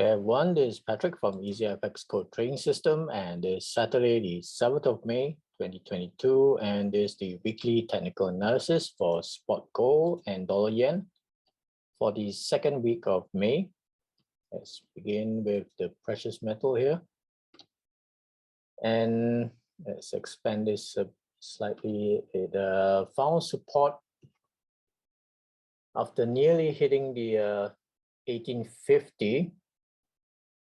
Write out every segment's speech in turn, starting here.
Hey everyone, this is Patrick from XauUsd Trading System, and it's Saturday, the 7th of May 2022, and this is the weekly technical analysis for spot gold and dollar yen for the second week of May. Let's begin with the precious metal here, and let's expand this slightly. It found support after nearly hitting the 1850.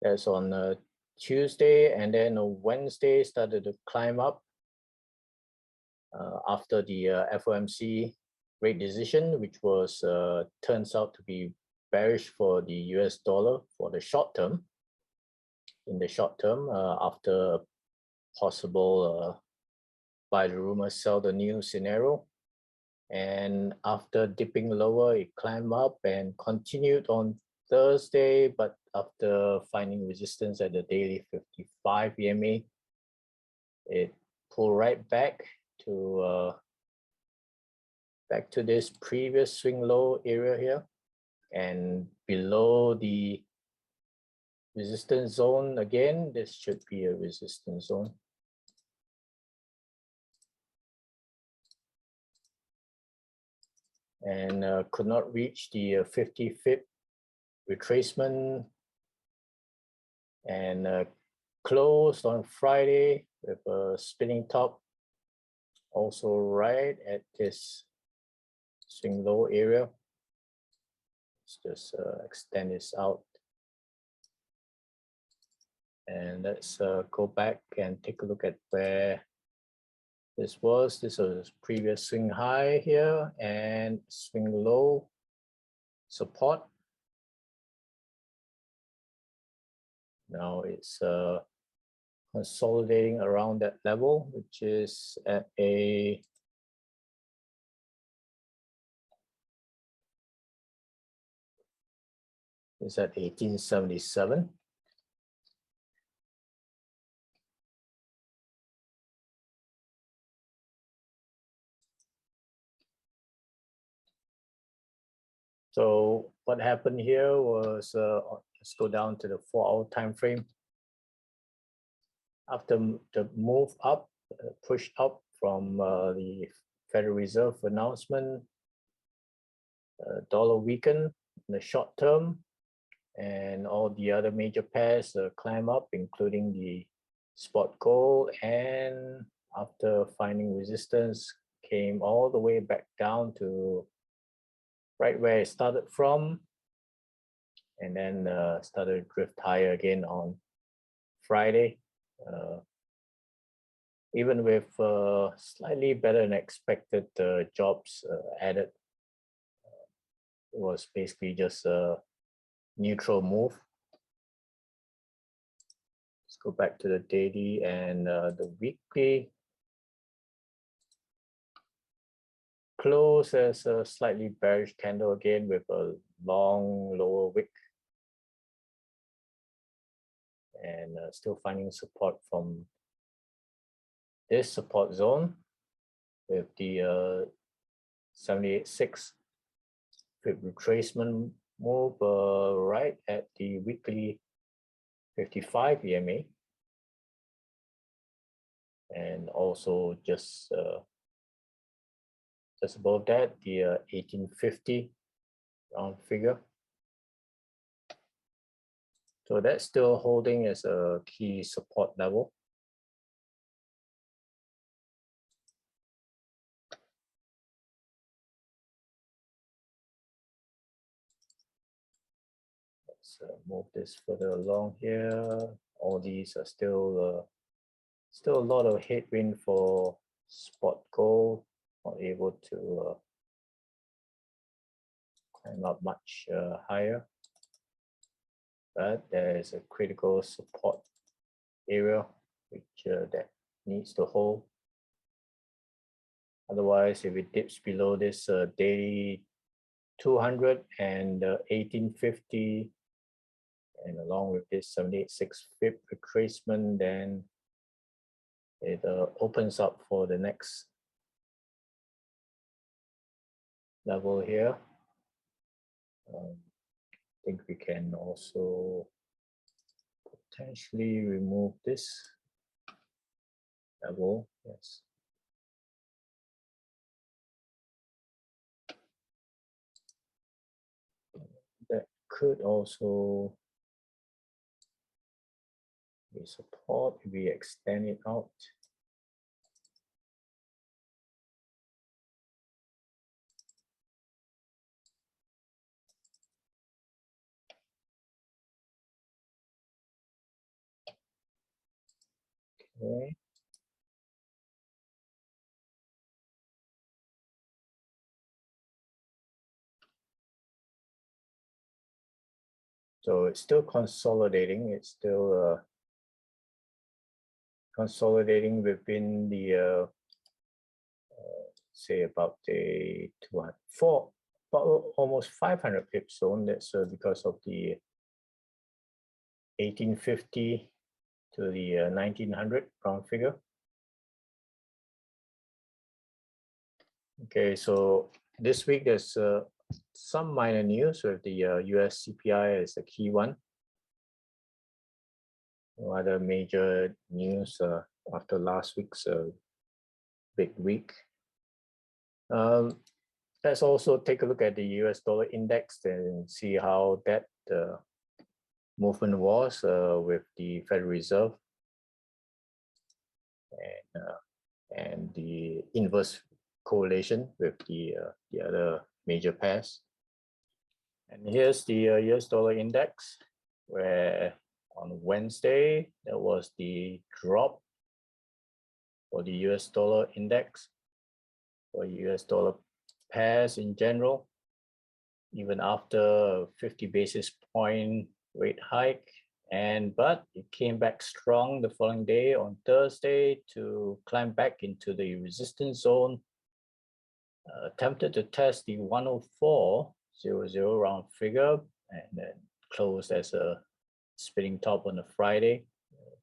That's on Tuesday, and then on Wednesday started to climb up after the FOMC rate decision, which was turns out to be bearish for the US dollar for the short term. In the short term, after a possible buy the rumor, sell the news scenario, and after dipping lower, it climbed up and continued on Thursday, but after finding resistance at the daily 55 EMA, it pulled right back to this previous swing low area here, and below the resistance zone again. This should be a resistance zone. And could not reach the 50-pip retracement, and closed on Friday with a spinning top, also right at this swing low area. Let's just extend this out, and let's go back and take a look at where this was. This was previous swing high here and swing low support. Now it's consolidating around that level, which is at a is at 1877. So what happened here was, let's go down to the 4-hour time frame. After the move up, pushed up from the Federal Reserve announcement, dollar weakened in the short term, and all the other major pairs climb up, including the spot gold, and after finding resistance, came all the way back down to right where it started from, and then started to drift higher again on Friday. Even with slightly better than expected jobs added, it was basically just a neutral move. Let's go back to the daily and the weekly. Close as a slightly bearish candle again with a long lower wick, and still finding support from this support zone with the 78.6 pip retracement move right at the weekly 55 EMA, and also just above that the 1850 round figure. So that's still holding as a key support level. Let's move this further along here. All these are still a lot of headwind for spot gold, not able to climb up much higher. But there is a critical support area which that needs to hold. Otherwise, if it dips below this daily 200 and 1850, and along with this 78.6 pip retracement, then it opens up for the next level here. I think we can also potentially remove this level. Yes. That could also be support if we extend it out. Okay. So it's still consolidating. It's still consolidating within the say about the 204, about almost 500 pip zone. That's because of the 1850 to the 1900 round figure. Okay, so this week there's some minor news with the US CPI as a key one. No other major news after last week's big week. Let's also take a look at the US dollar index and see how that movement was with the Federal Reserve and the inverse correlation with the other major pairs. And here's the US dollar index, where on Wednesday there was the drop for the US dollar index, for US dollar pairs in general, even after a 50 basis point rate hike. But it came back strong the following day on Thursday to climb back into the resistance zone, attempted to test the 104.00 round figure, and then closed as a spinning top on a Friday.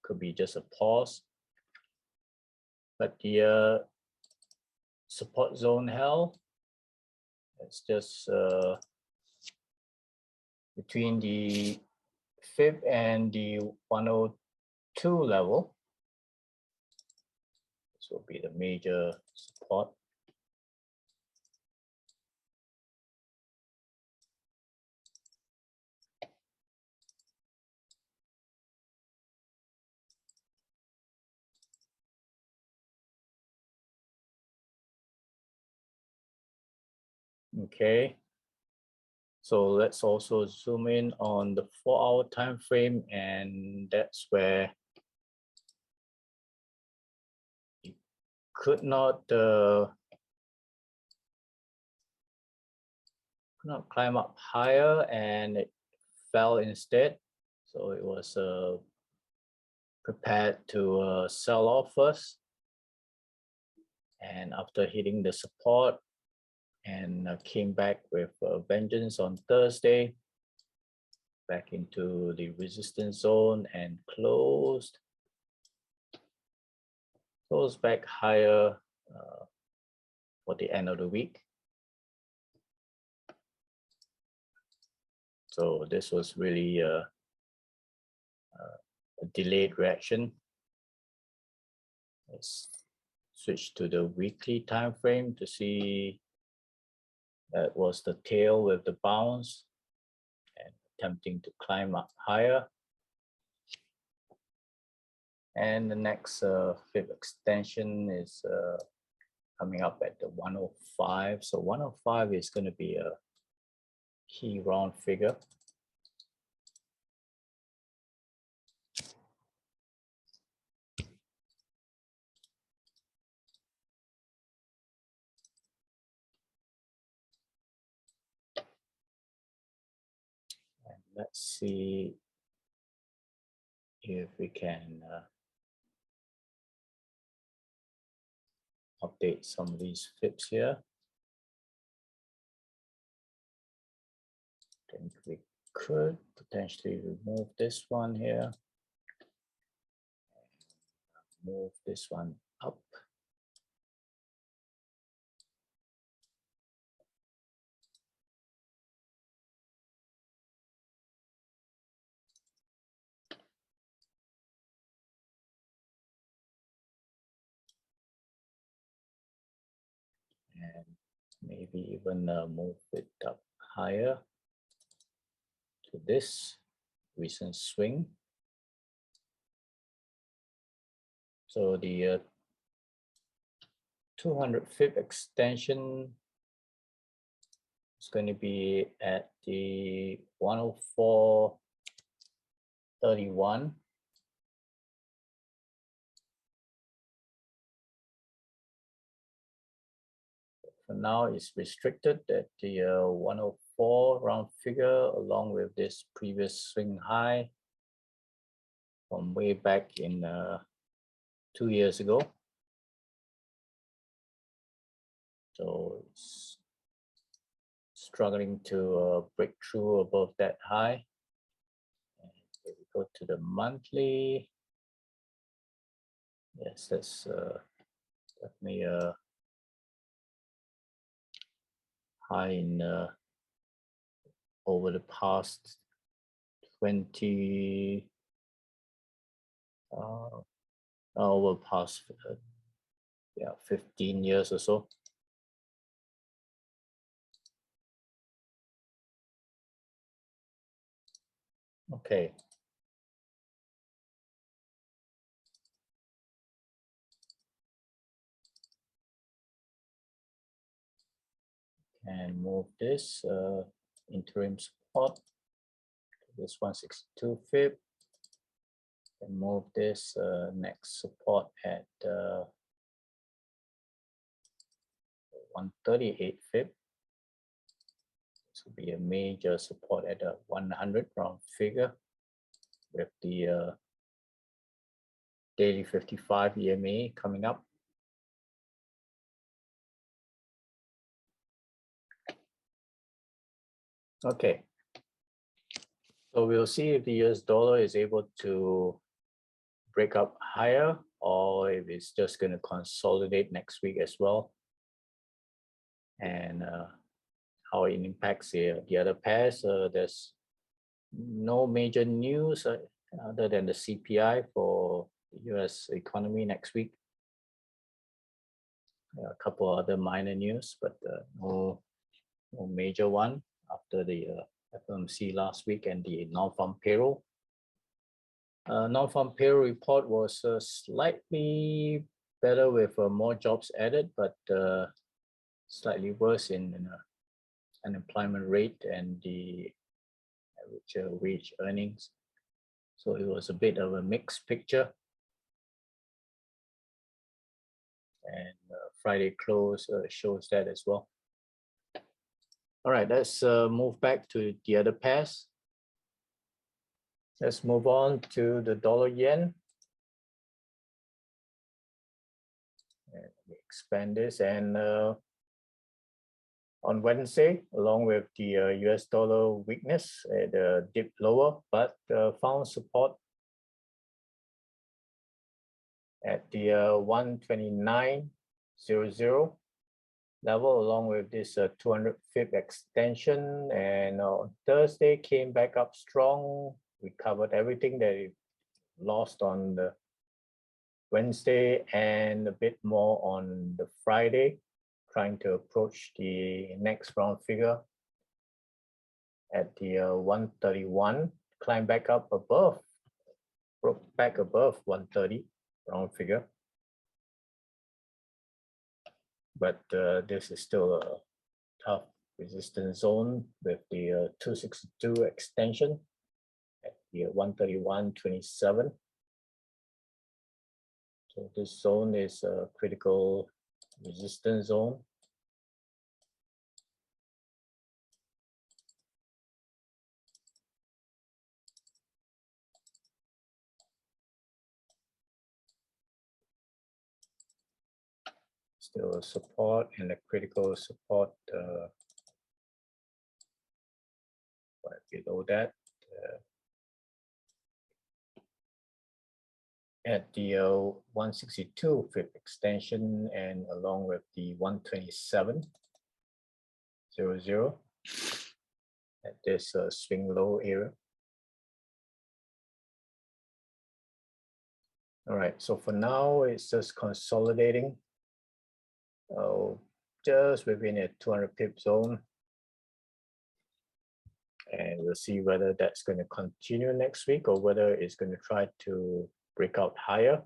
Could be just a pause. But the support zone held. It's just between the fib and the 102 level. This will be the major support. Okay, so let's also zoom in on the 4-hour time frame, and that's where it could not climb up higher, and it fell instead. So it was prepared to sell off first, and after hitting the support, and came back with vengeance on Thursday, back into the resistance zone and closed back higher for the end of the week. So this was really a delayed reaction. Let's switch to the weekly time frame to see. That was the tail with the bounce and attempting to climb up higher. And the next fib extension is coming up at the 105. So 105 is going to be a key round figure. And let's see if we can update some of these fibs here. I think we could potentially remove this one here. Move this one up. and maybe even move it up higher to this recent swing. So the 200 pip extension is going to be at the 104.31. For now, it's restricted at the 104 round figure, along with this previous swing high from way back in 2 years ago. So it's struggling to break through above that high. And here we go to the monthly. Yes, that's definitely a high in over the past 20 over past 15 years or so. Okay. And move this interim support to this 162 fib, and move this next support at 138 fib. This will be a major support at a 100 round figure with the daily 55 EMA coming up. Okay, so we'll see if the US dollar is able to break up higher, or if it's just going to consolidate next week as well, and how it impacts the other pairs. There's no major news other than the CPI for the US economy next week. A couple other minor news, but no major one after the FOMC last week and the non-farm payroll. Non-farm payroll report was slightly better with more jobs added, but slightly worse in unemployment rate and the average wage earnings. So it was a bit of a mixed picture. And Friday close shows that as well. All right, let's move back to the other pairs. Let's move on to the dollar yen. And let me expand this. And on Wednesday, along with the US dollar weakness, it dipped lower, but found support at the 129.00 level, along with this 200 pip extension. And on Thursday came back up strong, recovered everything that it lost on the Wednesday and a bit more on the Friday, trying to approach the next round figure at the 131, climb back up above, broke back above 130 round figure. But this is still a tough resistance zone with the 262 extension at the 131.27. So this zone is a critical resistance zone. Still a support and a critical support right below that. At the 162 fib extension and along with the 127.00 at this swing low area. All right, so for now it's just consolidating. just within a 200 pip zone. And we'll see whether that's going to continue next week or whether it's going to try to break out higher.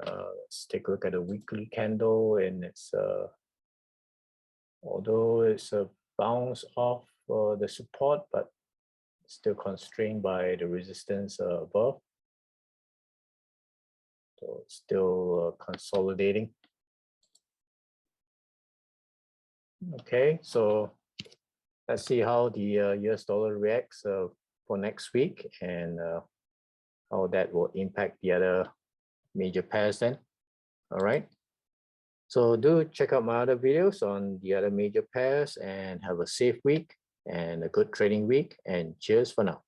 Let's take a look at a weekly candle, and it's although it's a bounce off the support, but still constrained by the resistance above. So it's still consolidating. Okay, so let's see how the US dollar reacts for next week, and how that will impact the other major pairs then. All right. So do check out my other videos on the other major pairs, and have a safe week and a good trading week, and cheers for now.